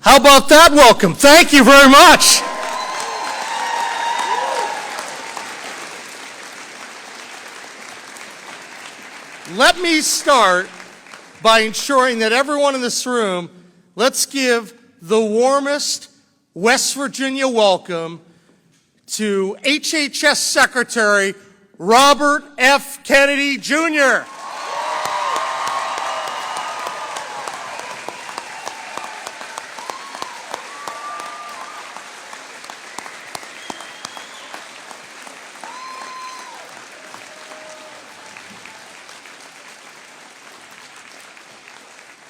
How about that welcome? Thank you very much. Let me start by ensuring that everyone in this room, let's give the warmest West Virginia welcome to HHS Secretary Robert F. Kennedy, Jr.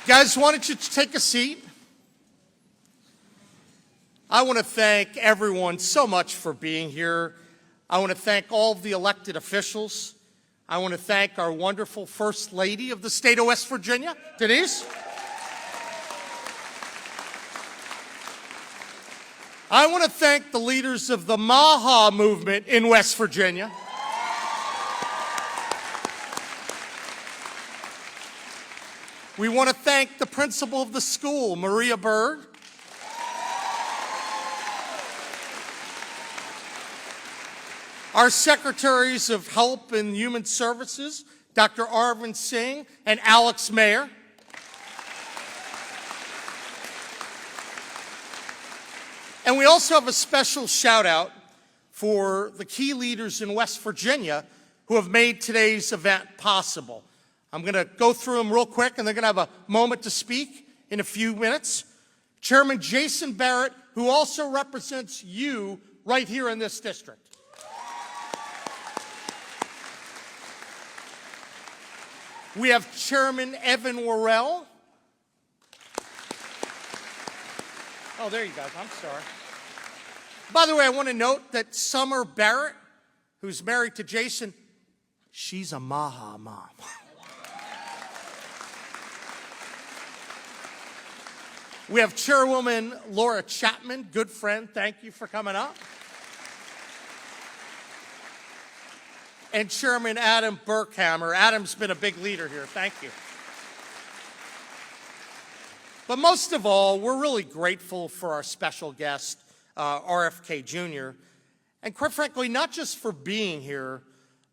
Guys, why don't you take a seat? I want to thank everyone so much for being here. I want to thank all of the elected officials. I want to thank our wonderful First Lady of the state of West Virginia, Denise. I want to thank the leaders of the MAHA movement in West Virginia. We want to thank the principal of the school, Maria Bird. Our secretaries of Health and Human Services, Dr. Arvind Singh and Alex Mayer. And we also have a special shout out for the key leaders in West Virginia who have made today's event possible. I'm going to go through them real quick, and they're going to have a moment to speak in a few minutes. Chairman Jason Barrett, who also represents you right here in this district. We have Chairman Evan Worrell. Oh, there you go. I'm sorry. By the way, I want to note that Summer Barrett, who's married to Jason, she's a MAHA mom. We have Chairwoman Laura Chapman, good friend. Thank you for coming up. And Chairman Adam Burkhammer. Adam's been a big leader here. Thank you. But most of all, we're really grateful for our special guest, RFK Jr. And quite frankly, not just for being here,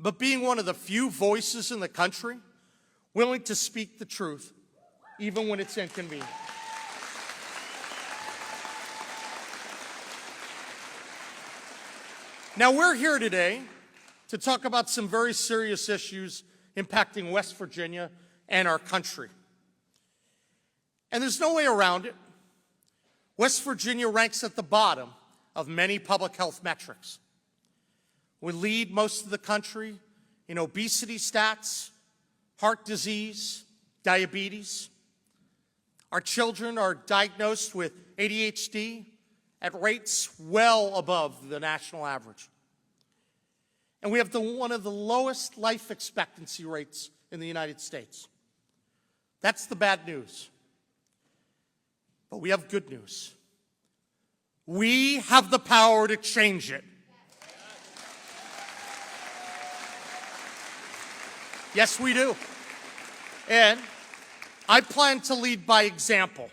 but being one of the few voices in the country willing to speak the truth, even when it's inconvenient. Now, we're here today to talk about some very serious issues impacting West Virginia and our country. And there's no way around it. West Virginia ranks at the bottom of many public health metrics. We lead most of the country in obesity stats, heart disease, diabetes. Our children are diagnosed with ADHD at rates well above the national average. And we have one of the lowest life expectancy rates in the United States. That's the bad news. But we have good news. We have the power to change it. Yes, we do. And I plan to lead by example.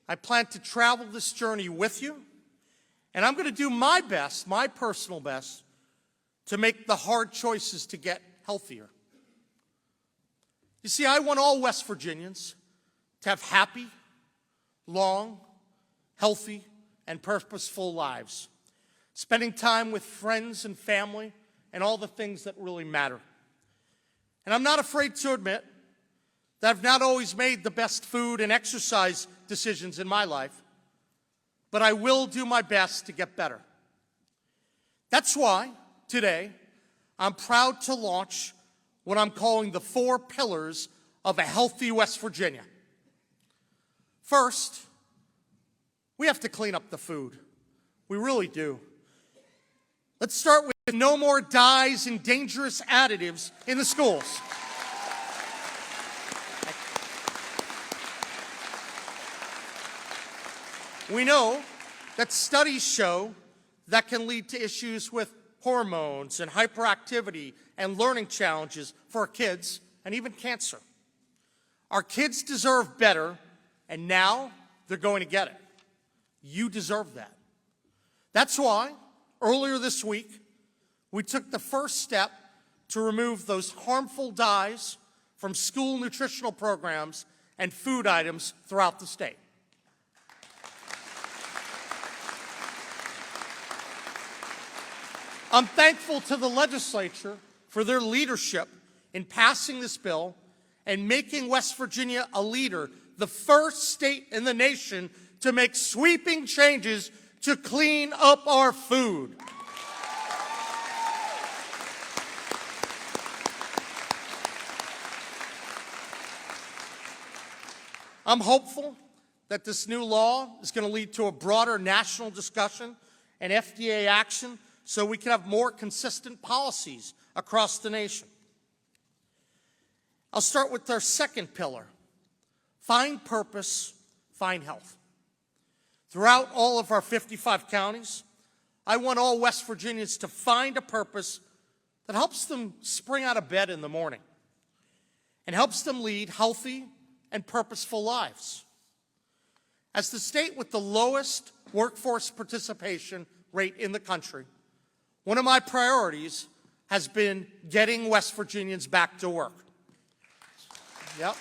I plan to travel this journey with you, and I'm going to do my best, my personal best, to make the hard choices to get healthier. You see, I want all West Virginians to have happy, long, healthy, and purposeful lives, spending time with friends and family and all the things that really matter. And I'm not afraid to admit that I've not always made the best food and exercise decisions in my life, but I will do my best to get better. That's why today I'm proud to launch what I'm calling the 4 pillars of a healthy West Virginia. First, we have to clean up the food. We really do. Let's start with no more dyes and dangerous additives in the schools. We know that studies show that can lead to issues with hormones and hyperactivity and learning challenges for our kids and even cancer. Our kids deserve better, and now they're going to get it. You deserve that. That's why, earlier this week, we took the first step to remove those harmful dyes from school nutritional programs and food items throughout the state. I'm thankful to the legislature for their leadership in passing this bill and making West Virginia a leader, the first state in the nation to make sweeping changes to clean up our food. I'm hopeful that this new law is going to lead to a broader national discussion and FDA action so we can have more consistent policies across the nation. I'll start with our second pillar, find purpose, find health. Throughout all of our 55 counties, I want all West Virginians to find a purpose that helps them spring out of bed in the morning and helps them lead healthy and purposeful lives. As the state with the lowest workforce participation rate in the country, one of my priorities has been getting West Virginians back to work. Yep.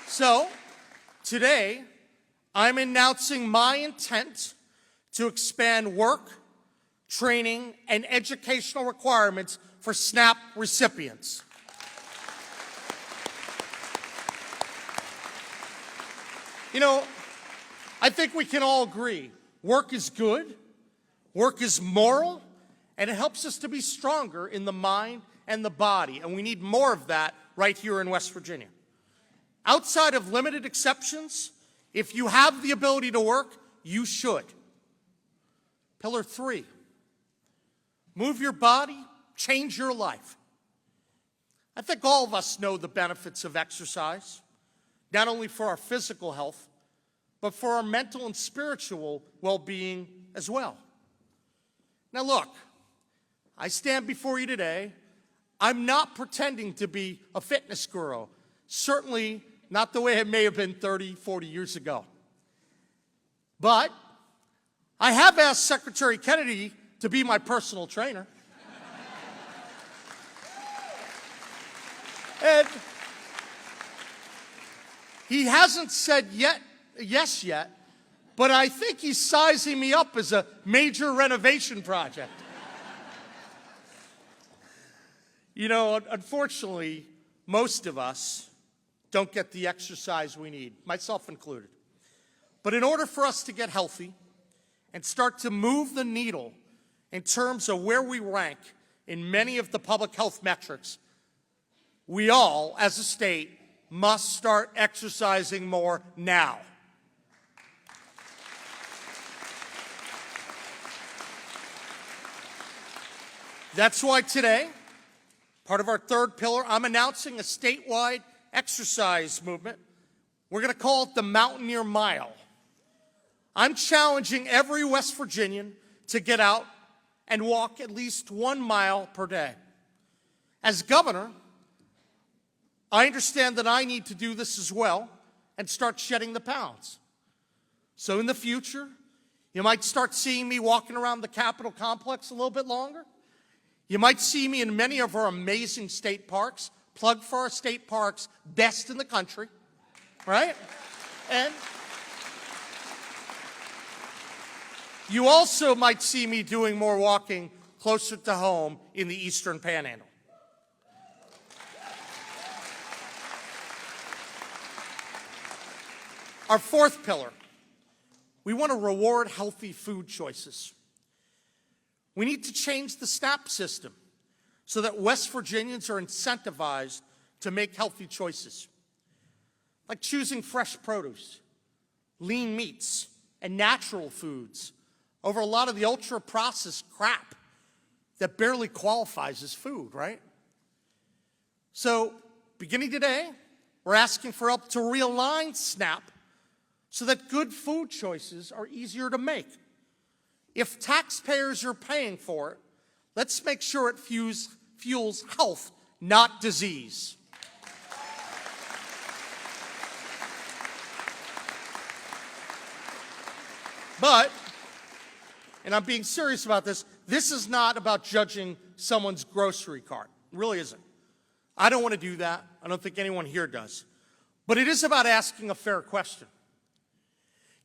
So, today, I'm announcing my intent to expand work, training, and educational requirements for SNAP recipients. You know, I think we can all agree, work is good, work is moral, and it helps us to be stronger in the mind and the body, and we need more of that right here in West Virginia. Outside of limited exceptions, if you have the ability to work, you should. Pillar 3, move your body, change your life. I think all of us know the benefits of exercise, not only for our physical health, but for our mental and spiritual well-being as well. Now look, I stand before you today. I'm not pretending to be a fitness guru, certainly not the way it may have been 30, 40 years ago. But I have asked Secretary Kennedy to be my personal trainer. And he hasn't said yes yet, but I think he's sizing me up as a major renovation project. You know, unfortunately, most of us don't get the exercise we need, myself included. But in order for us to get healthy and start to move the needle in terms of where we rank in many of the public health metrics, we all, as a state, must start exercising more now. That's why today, part of our third pillar, I'm announcing a statewide exercise movement. We're going to call it the Mountaineer Mile. I'm challenging every West Virginian to get out and walk at least 1 mile per day. As governor, I understand that I need to do this as well and start shedding the pounds. So in the future, you might start seeing me walking around the Capitol complex a little bit longer. You might see me in many of our amazing state parks. Plug for our state parks, best in the country, right? And you also might see me doing more walking closer to home in the Eastern Panhandle. Our fourth pillar, we want to reward healthy food choices. We need to change the SNAP system so that West Virginians are incentivized to make healthy choices, like choosing fresh produce, lean meats, and natural foods over a lot of the ultra-processed crap that barely qualifies as food, right? So, beginning today, we're asking for help to realign SNAP so that good food choices are easier to make. If taxpayers are paying for it, let's make sure it fuels health, not disease. But, and I'm being serious about this is not about judging someone's grocery cart. It really isn't. I don't want to do that. I don't think anyone here does. But it is about asking a fair question.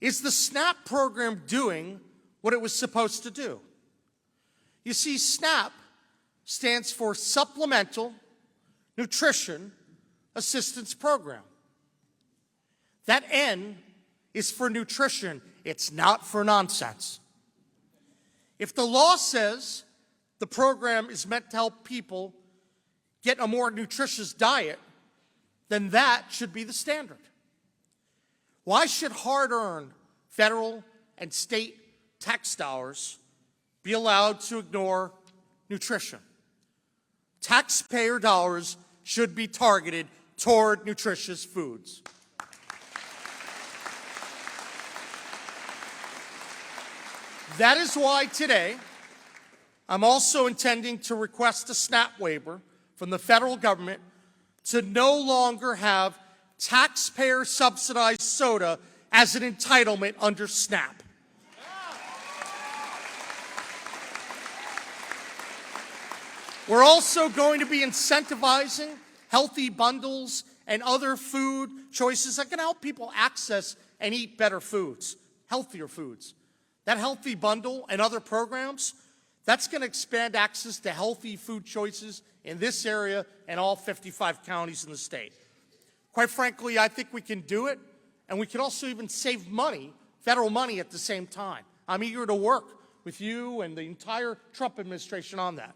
Is the SNAP program doing what it was supposed to do? You see, SNAP stands for Supplemental Nutrition Assistance Program. That N is for nutrition. It's not for nonsense. If the law says the program is meant to help people get a more nutritious diet, then that should be the standard. Why should hard-earned federal and state tax dollars be allowed to ignore nutrition? Taxpayer dollars should be targeted toward nutritious foods. That is why today I'm also intending to request a SNAP waiver from the federal government to no longer have taxpayer-subsidized soda as an entitlement under SNAP. We're also going to be incentivizing healthy bundles and other food choices that can help people access and eat better foods, healthier foods. That healthy bundle and other programs, that's going to expand access to healthy food choices in this area and all 55 counties in the state. Quite frankly, I think we can do it, and we can also even save money, federal money at the same time. I'm eager to work with you and the entire Trump administration on that.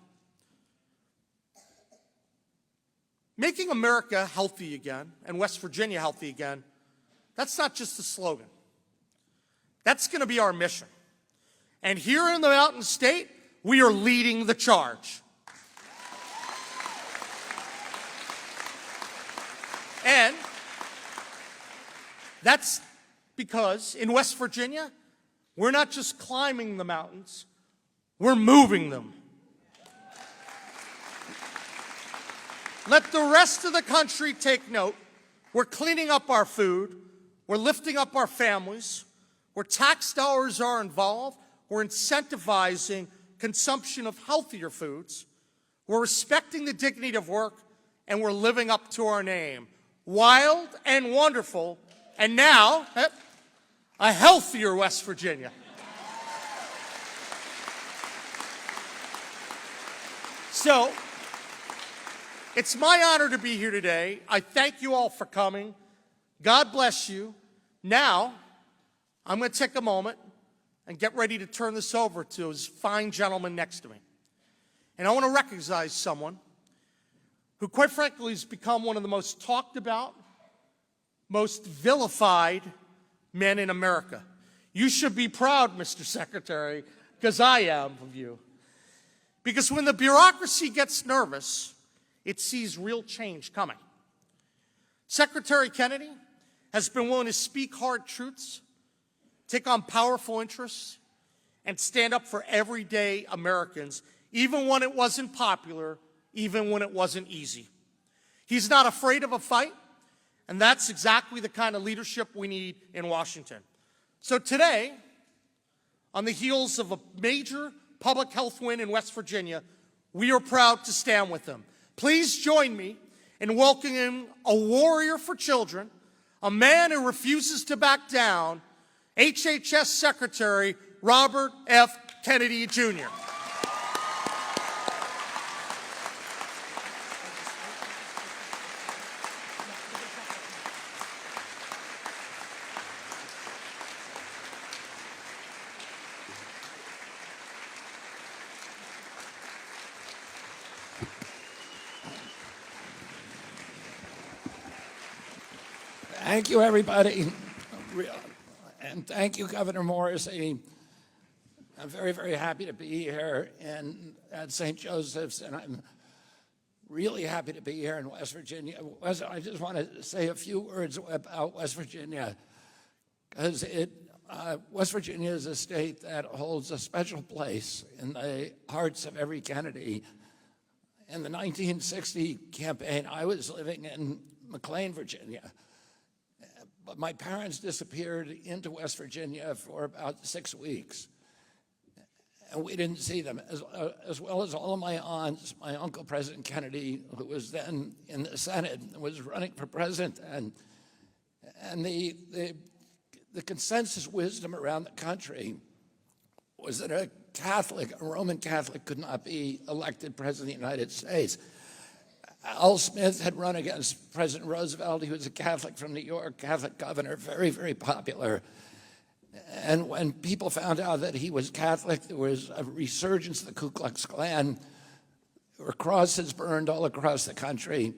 Making America healthy again, and West Virginia healthy again, that's not just a slogan. That's going to be our mission. And here in the Mountain State, we are leading the charge. And that's because in West Virginia, we're not just climbing the mountains, we're moving them. Let the rest of the country take note. We're cleaning up our food, we're lifting up our families, where tax dollars are involved, we're incentivizing consumption of healthier foods, we're respecting the dignity of work, and we're living up to our name. Wild and wonderful, and now, a healthier West Virginia. So, it's my honor to be here today. I thank you all for coming. God bless you. Now, I'm going to take a moment and get ready to turn this over to his fine gentleman next to me. And I want to recognize someone who, quite frankly, has become one of the most talked about, most vilified men in America. You should be proud, Mr. Secretary, because I am of you. Because when the bureaucracy gets nervous, it sees real change coming. Secretary Kennedy has been willing to speak hard truths, take on powerful interests, and stand up for everyday Americans, even when it wasn't popular, even when it wasn't easy. He's not afraid of a fight, and that's exactly the kind of leadership we need in Washington. So today, on the heels of a major public health win in West Virginia, we are proud to stand with him. Please join me in welcoming a warrior for children, a man who refuses to back down, HHS Secretary Robert F. Kennedy Jr. Thank you, everybody. And thank you, Governor Morrisey. I'm very, very happy to be here at St. Joseph's, and I'm really happy to be here in West Virginia. I just want to say a few words about West Virginia, because West Virginia is a state that holds a special place in the hearts of every Kennedy. In the 1960 campaign, I was living in McLean, Virginia. But my parents disappeared into West Virginia for about 6 weeks. And we didn't see them, as well as all of my aunts. My uncle, President Kennedy, who was then in the Senate, was running for president. And the consensus wisdom around the country was that a Roman Catholic, could not be elected president of the United States. Al Smith had run against President Roosevelt. He was a Catholic from New York, Catholic governor, very, very popular. And when people found out that he was Catholic, there was a resurgence of the Ku Klux Klan. There were crosses burned all across the country.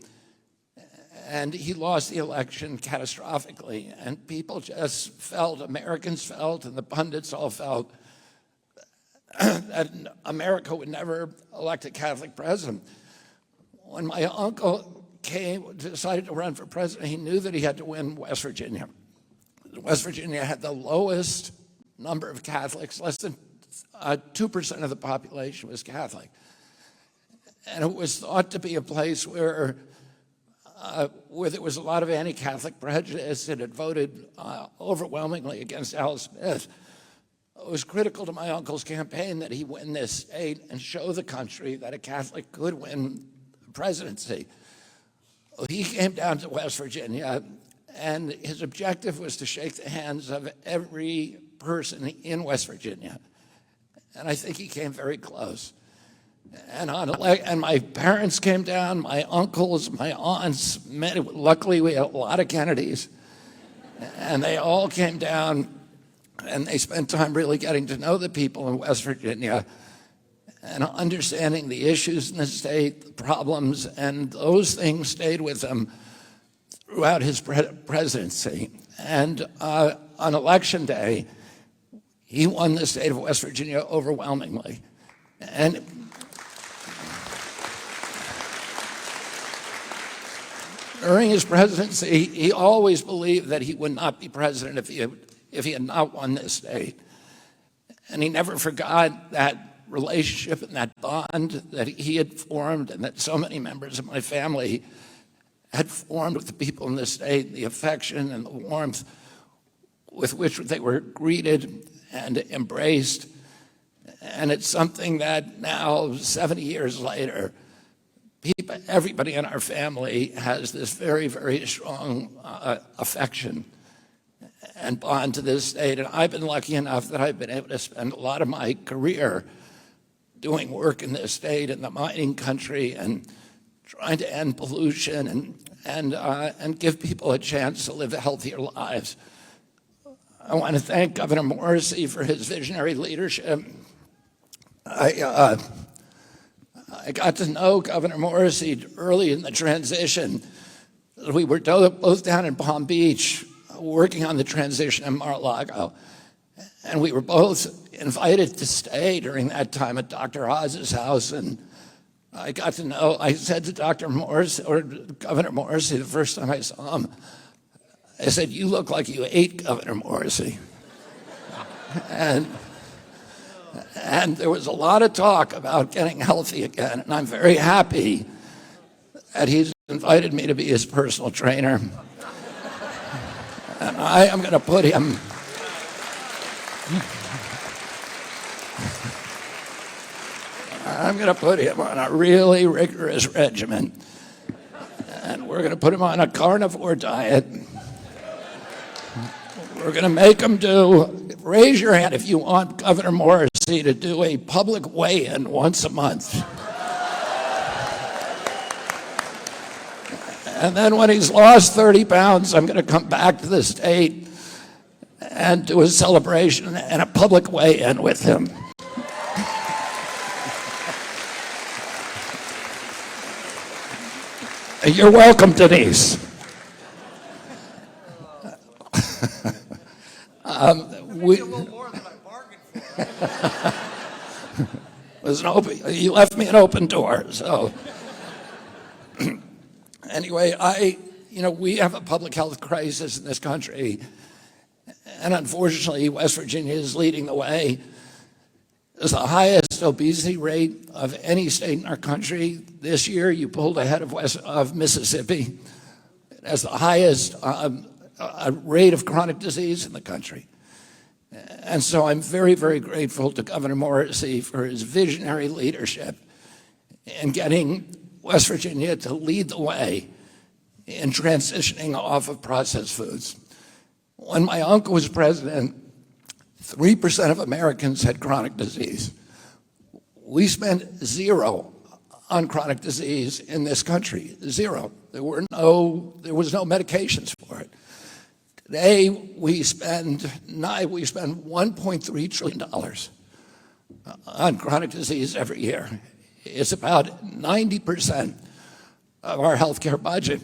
And he lost the election catastrophically. And people just felt, Americans felt, and the pundits all felt, that America would never elect a Catholic president. When my uncle decided to run for president, he knew that he had to win West Virginia. West Virginia had the lowest number of Catholics, less than 2% of the population was Catholic. And it was thought to be a place where there was a lot of anti-Catholic prejudice. It had voted overwhelmingly against Al Smith. It was critical to my uncle's campaign that he win this state and show the country that a Catholic could win the presidency. He came down to West Virginia, and his objective was to shake the hands of every person in West Virginia. And I think he came very close. And my parents came down, my uncles, my aunts, luckily we had a lot of Kennedys, and they all came down, and they spent time really getting to know the people in West Virginia and understanding the issues in the state, the problems, and those things stayed with him throughout his presidency. And on election day, he won the state of West Virginia overwhelmingly. And during his presidency, he always believed that he would not be president if he had not won this state. And he never forgot that relationship and that bond that he had formed and that so many members of my family had formed with the people in this state, the affection and the warmth with which they were greeted and embraced. And it's something that now, 70 years later, everybody in our family has this very, very strong affection and bond to this state. And I've been lucky enough that I've been able to spend a lot of my career doing work in this state, in the mining country, and trying to end pollution and give people a chance to live healthier lives. I want to thank Governor Morrisey for his visionary leadership. I got to know Governor Morrisey early in the transition. We were both down in Palm Beach working on the transition in Mar-a-Lago. And we were both invited to stay during that time at Dr. Oz's house. And I got to know, I said to Dr. Morrisey, or Governor Morrisey, the first time I saw him, I said, "You look like you ate Governor Morrisey." And there was a lot of talk about getting healthy again, and I'm very happy that he's invited me to be his personal trainer. And I am going to put him on a really rigorous regimen. And we're going to put him on a carnivore diet. We're going to make him raise your hand if you want Governor Morrisey to do a public weigh-in once a month. And then when he's lost 30 pounds, I'm going to come back to the state and do a celebration and a public weigh-in with him. You're welcome, Denise. We a little more than I bargained for. You left me an open door, so. Anyway, we have a public health crisis in this country, and unfortunately, West Virginia is leading the way. It's the highest obesity rate of any state in our country. This year, you pulled ahead of Mississippi. It has the highest rate of chronic disease in the country. And so I'm very, very grateful to Governor Morrisey for his visionary leadership in getting West Virginia to lead the way in transitioning off of processed foods. When my uncle was president, 3% of Americans had chronic disease. We spent zero on chronic disease in this country, zero. There was no medications for it. Today, we spend $1.3 trillion on chronic disease every year. It's about 90% of our healthcare budget.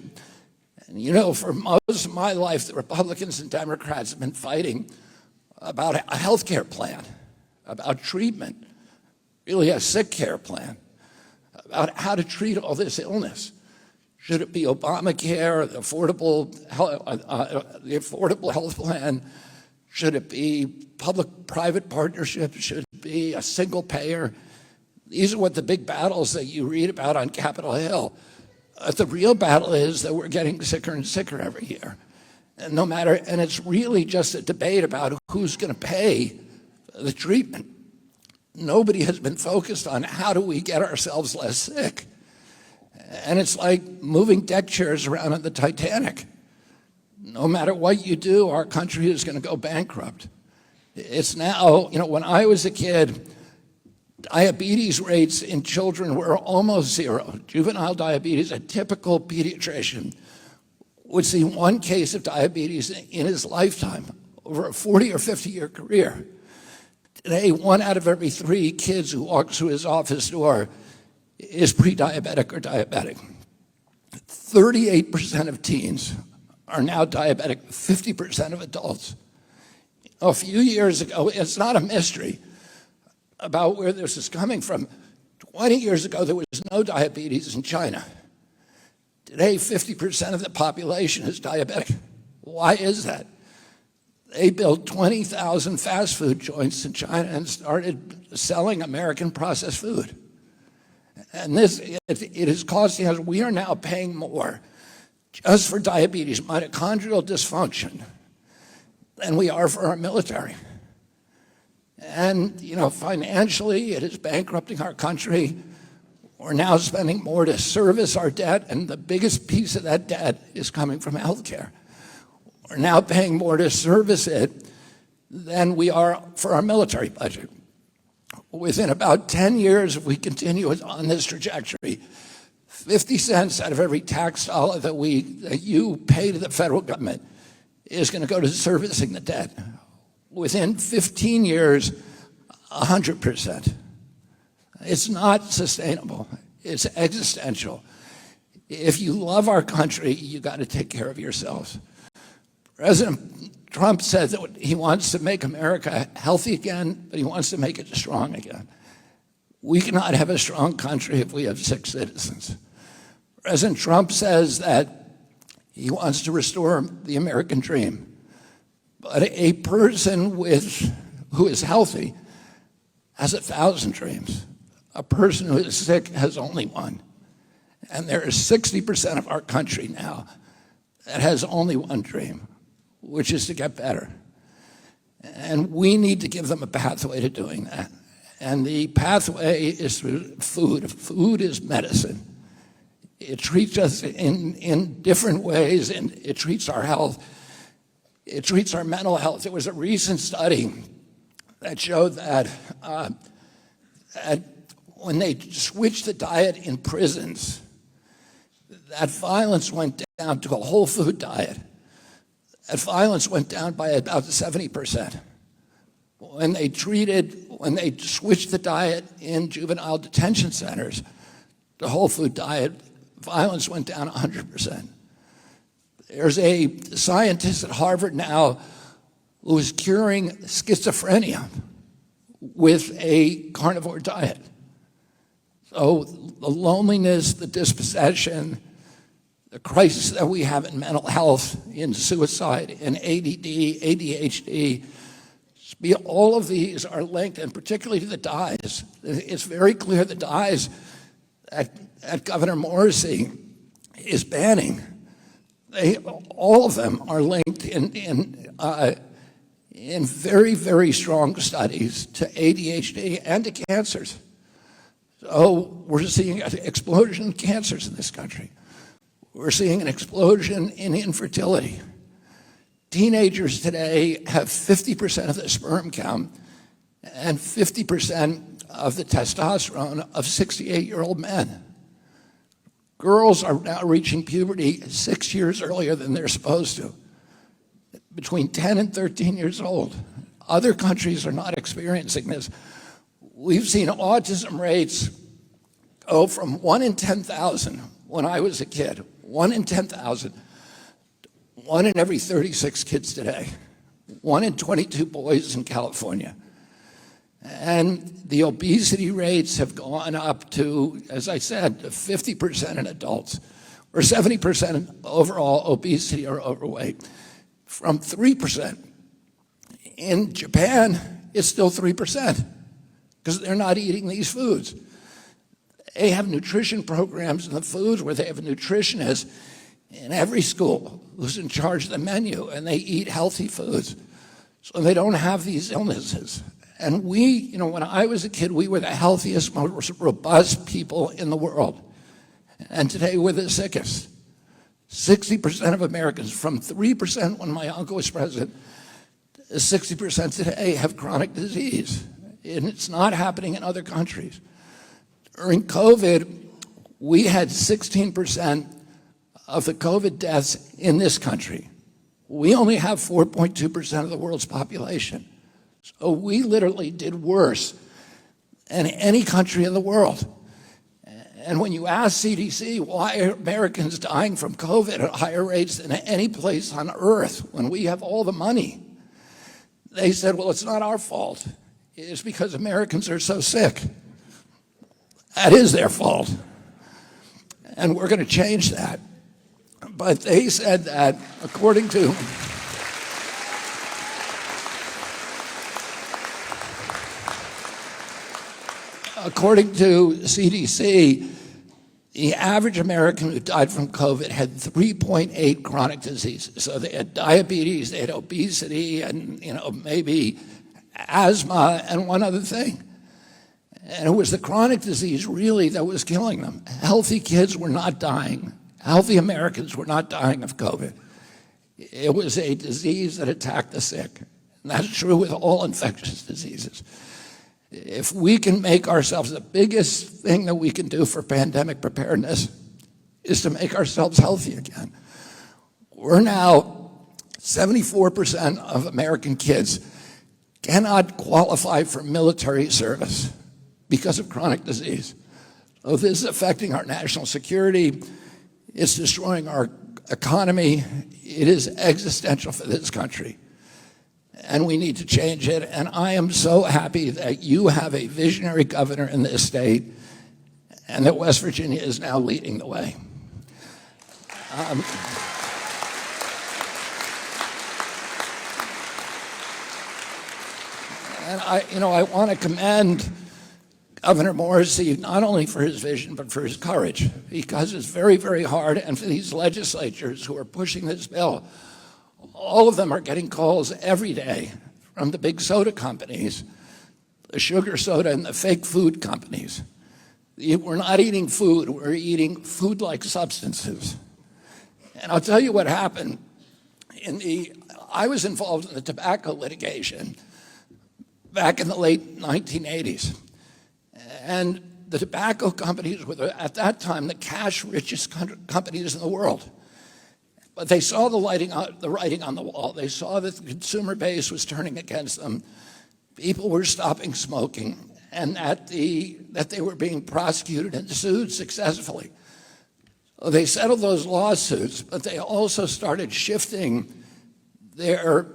And you know, for most of my life, the Republicans and Democrats have been fighting about a healthcare plan, about treatment, really a sick care plan, about how to treat all this illness. Should it be Obamacare, the affordable health plan? Should it be public-private partnership? Should it be a single payer? These are what the big battles that you read about on Capitol Hill. The real battle is that we're getting sicker and sicker every year. And and it's really just a debate about who's going to pay the treatment. Nobody has been focused on how do we get ourselves less sick. And it's like moving deck chairs around on the Titanic. No matter what you do, our country is going to go bankrupt. It's now, you know, when I was a kid, diabetes rates in children were almost zero. Juvenile diabetes, a typical pediatrician would see one case of diabetes in his lifetime over a 40 or 50-year career. Today, 1 out of every 3 kids who walks through his office door is pre-diabetic or diabetic. 38% of teens are now diabetic, 50% of adults. A few years ago, it's not a mystery about where this is coming from. 20 years ago, there was no diabetes in China. Today, 50% of the population is diabetic. Why is that? They built 20,000 fast food joints in China and started selling American processed food. And it is costing us, we are now paying more just for diabetes, mitochondrial dysfunction, than we are for our military. And, you know, financially, it is bankrupting our country. We're now spending more to service our debt, and the biggest piece of that debt is coming from healthcare. We're now paying more to service it than we are for our military budget. Within about 10 years, if we continue on this trajectory, 50 cents out of every tax dollar that you pay to the federal government is going to go to servicing the debt. Within 15 years, 100%. It's not sustainable. It's existential. If you love our country, you got to take care of yourselves. President Trump said that he wants to make America healthy again, but he wants to make it strong again. We cannot have a strong country if we have sick citizens. President Trump says that he wants to restore the American dream. But a person who is healthy has 1,000 dreams. A person who is sick has only one. And there is 60% of our country now that has only one dream, which is to get better. And we need to give them a pathway to doing that. And the pathway is through food. Food is medicine. It treats us in different ways, and it treats our health. It treats our mental health. There was a recent study that showed that when they switched the diet in prisons, that violence went down to a whole food diet. That violence went down by about 70%. When they switched the diet in juvenile detention centers to whole food diet, violence went down 100%. There's a scientist at Harvard now who is curing schizophrenia with a carnivore diet. So the loneliness, the dispossession, the crisis that we have in mental health, in suicide, in ADD, ADHD, all of these are linked, and particularly to the dyes. It's very clear the dyes that Governor Morrisey is banning. all of them are linked in very, very strong studies to ADHD and to cancers. So we're seeing an explosion in cancers in this country. We're seeing an explosion in infertility. Teenagers today have 50% of the sperm count and 50% of the testosterone of 68-year-old men. Girls are now reaching puberty 6 years earlier than they're supposed to, between 10 and 13 years old. Other countries are not experiencing this. We've seen autism rates go from 1 in 10,000 when I was a kid, 1 in 10,000, 1 in every 36 kids today, 1 in 22 boys in California. And the obesity rates have gone up to, as I said, 50% in adults, or 70% overall obesity or overweight, from 3%. In Japan, it's still 3%, because they're not eating these foods. They have nutrition programs in the foods where they have a nutritionist in every school who's in charge of the menu, and they eat healthy foods, so they don't have these illnesses. And we, when I was a kid, we were the healthiest, most robust people in the world. And today we're the sickest. 60% of Americans, from 3% when my uncle was president, 60% today have chronic disease. And it's not happening in other countries. During COVID, we had 16% of the COVID deaths in this country. We only have 4.2% of the world's population. So we literally did worse than any country in the world. And when you ask CDC, why are Americans dying from COVID at higher rates than any place on earth when we have all the money? They said, well, it's not our fault. It's because Americans are so sick. That is their fault. And we're going to change that. But they said that according to CDC, the average American who died from COVID had 3.8 chronic diseases. So they had diabetes, they had obesity, and maybe asthma, and one other thing. And it was the chronic disease really that was killing them. Healthy kids were not dying. Healthy Americans were not dying of COVID. It was a disease that attacked the sick. And that's true with all infectious diseases. If we can make ourselves, the biggest thing that we can do for pandemic preparedness is to make ourselves healthy again. We're now, 74% of American kids cannot qualify for military service because of chronic disease. So this is affecting our national security. It's destroying our economy. It is existential for this country. And we need to change it. And I am so happy that you have a visionary governor in this state and that West Virginia is now leading the way. And I want to commend Governor Morrisey not only for his vision, but for his courage, because it's very, very hard. And for these legislatures who are pushing this bill, all of them are getting calls every day from the big soda companies, the sugar soda and the fake food companies. We're not eating food, we're eating food-like substances. And I'll tell you what happened. I was involved in the tobacco litigation back in the late 1980s. And the tobacco companies were, at that time, the cash-richest companies in the world. But they saw the writing on the wall. They saw that the consumer base was turning against them. People were stopping smoking, and that they were being prosecuted and sued successfully. So they settled those lawsuits, but they also started shifting their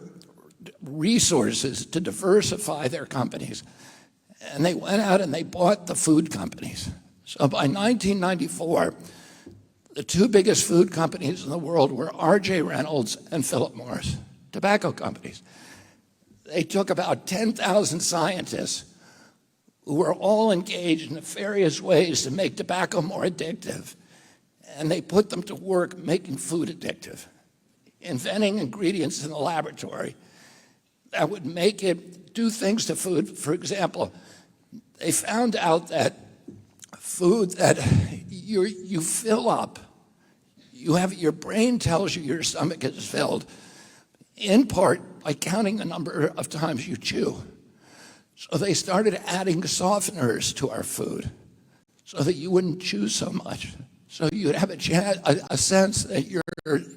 resources to diversify their companies. And they went out and they bought the food companies. So by 1994, the two biggest food companies in the world were R.J. Reynolds and Philip Morris, tobacco companies. They took about 10,000 scientists who were all engaged in nefarious ways to make tobacco more addictive. and they put them to work making food addictive, inventing ingredients in the laboratory that would make it do things to food. For example, they found out that food that you fill up, your brain tells you your stomach is filled, in part by counting the number of times you chew. So they started adding softeners to our food so that you wouldn't chew so much. So you'd have a sense that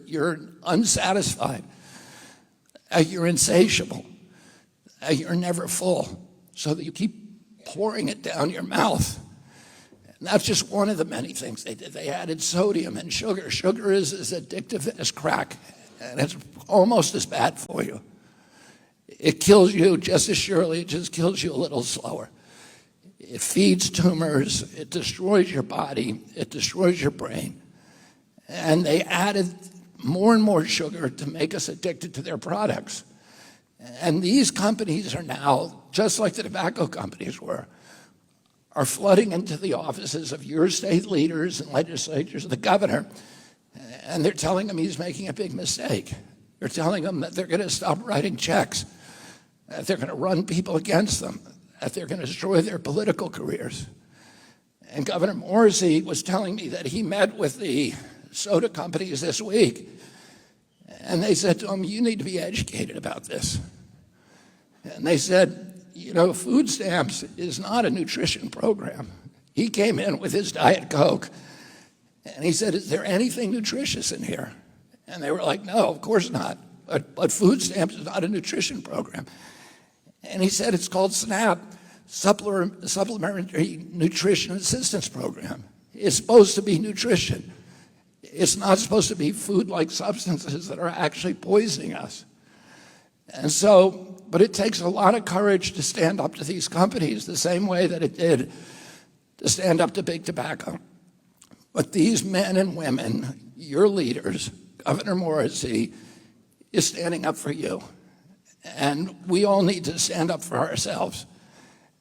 you're unsatisfied, you're insatiable, you're never full, so that you keep pouring it down your mouth. And that's just one of the many things they did. They added sodium and sugar. Sugar is as addictive as crack, and it's almost as bad for you. It kills you just as surely, it just kills you a little slower. It feeds tumors, it destroys your body, it destroys your brain. And they added more and more sugar to make us addicted to their products. And these companies are now, just like the tobacco companies were, are flooding into the offices of your state leaders and legislatures, the governor, and they're telling him he's making a big mistake. They're telling him that they're going to stop writing checks, that they're going to run people against them, that they're going to destroy their political careers. And Governor Morrisey was telling me that he met with the soda companies this week, and they said to him, you need to be educated about this. And they said, you know, food stamps is not a nutrition program. He came in with his Diet Coke, and he said, is there anything nutritious in here? And they were like, no, of course not. But food stamps is not a nutrition program. And he said, it's called SNAP, Supplementary Nutrition Assistance Program. It's supposed to be nutrition. It's not supposed to be food-like substances that are actually poisoning us. And so, but it takes a lot of courage to stand up to these companies the same way that it did to stand up to big tobacco. But these men and women, your leaders, Governor Morrisey, is standing up for you. And we all need to stand up for ourselves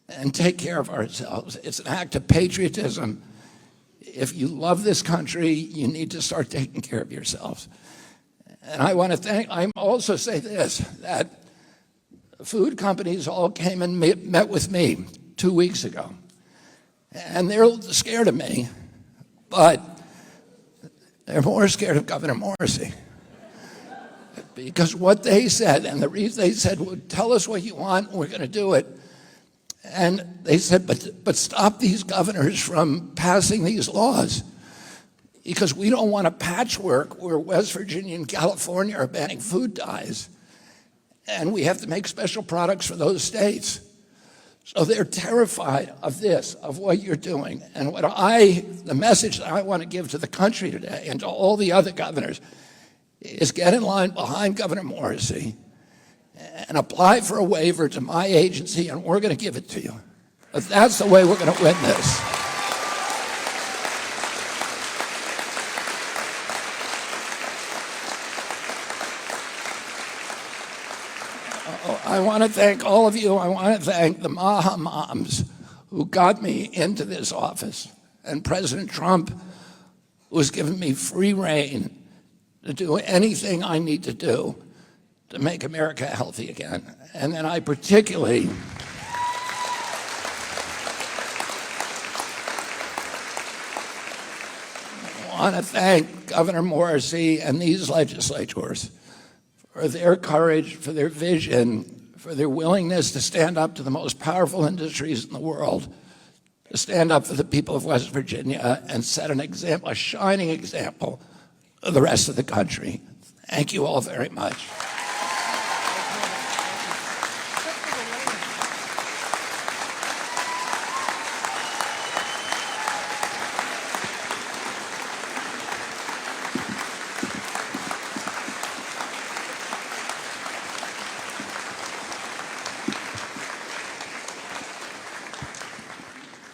and take care of ourselves. It's an act of patriotism. If you love this country, you need to start taking care of yourselves. And I also say this, that food companies all came and met with me 2 weeks ago. And they're scared of me, but they're more scared of Governor Morrisey. Because what they said, and the reason they said, well, tell us what you want, and we're going to do it. And they said, but stop these governors from passing these laws, because we don't want a patchwork where West Virginia and California are banning food dyes, and we have to make special products for those states. So they're terrified of this, of what you're doing. And the message that I want to give to the country today and to all the other governors is get in line behind Governor Morrisey and apply for a waiver to my agency, and we're going to give it to you. But that's the way we're going to win this. I want to thank all of you. I want to thank the Maha moms who got me into this office, and President Trump, who has given me free rein to do anything I need to do to make America healthy again. And then I particularly want to thank Governor Morrisey and these legislators for their courage, for their vision, for their willingness to stand up to the most powerful industries in the world, to stand up for the people of West Virginia and set an example, a shining example of the rest of the country. Thank you all very much.